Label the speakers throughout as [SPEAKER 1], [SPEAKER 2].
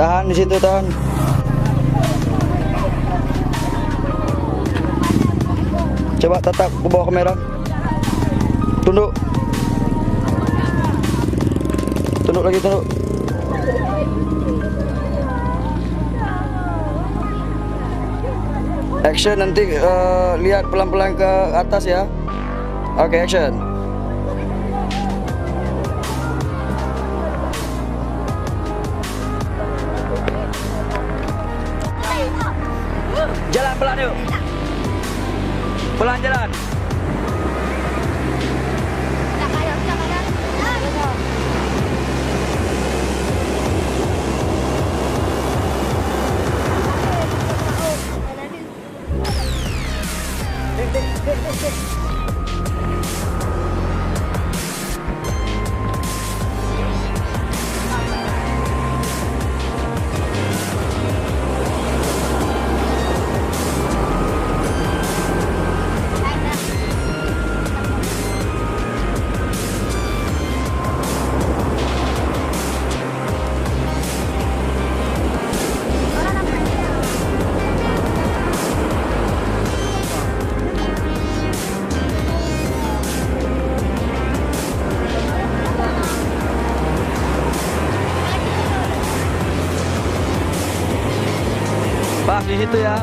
[SPEAKER 1] Tahan di situ, tahan. Coba tatap ke bawah kamera. Tunduk. Tunduk lagi, tunduk. Action, nanti lihat pelan-pelan ke atas ya. Oke, action. Jalan pelan yuk. Pelan jalan. Pas di situ ya.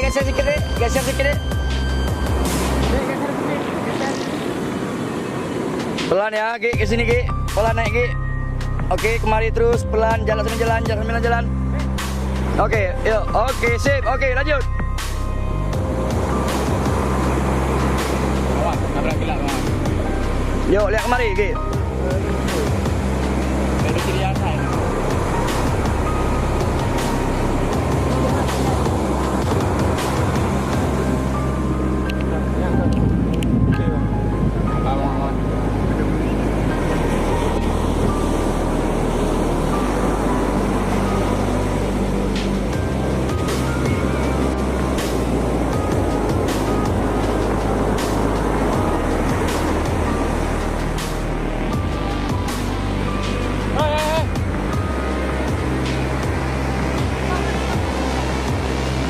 [SPEAKER 1] Geser sikit dek, geser sikit dek. Pelan ya, Ki, ke sini Ki. Pelan naik Ki. Oke, kemari terus pelan, jalan sambil jalan, jalan sambil jalan. Oke, yuk. Oke, sip. Oke, lanjut.
[SPEAKER 2] Awas, nabrak gelap.
[SPEAKER 1] Yuk, lihat kemari Ki.
[SPEAKER 2] Dari kiri atas.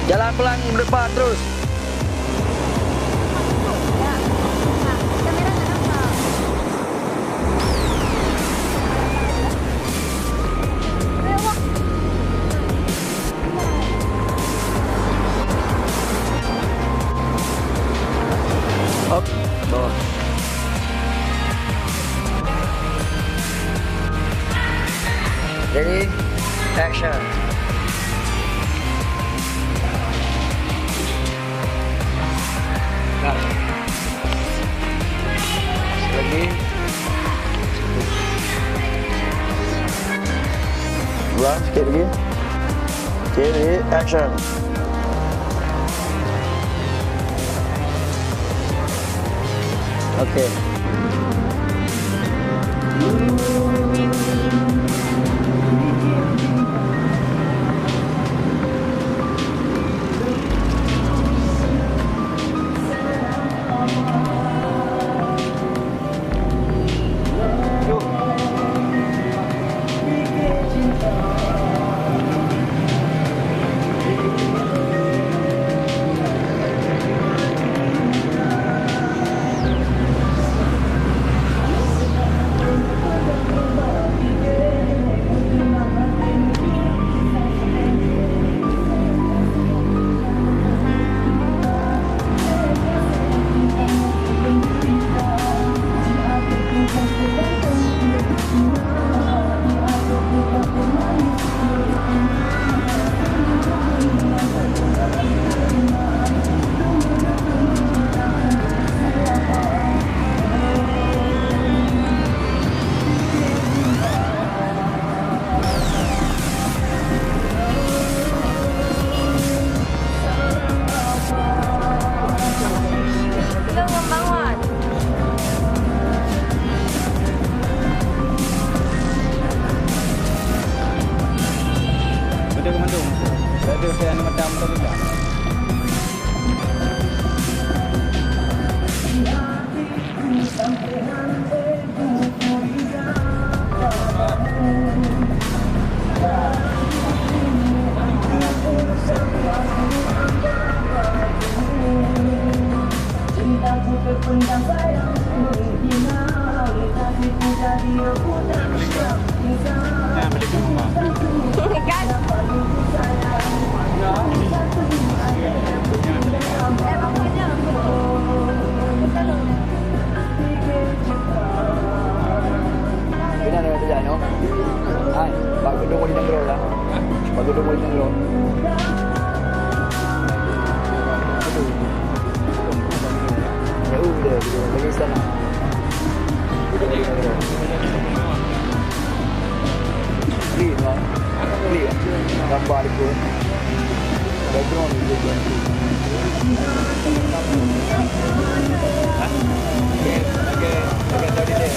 [SPEAKER 1] Jalan pelan depan terus. Up, bawah. Ready, action. Lagi. Ulang sikit lagi. Okay, ready, action. Okay. sana. Clean lah. Clean. Gambar dia pun. Background dia pun. Okay, tadi deh.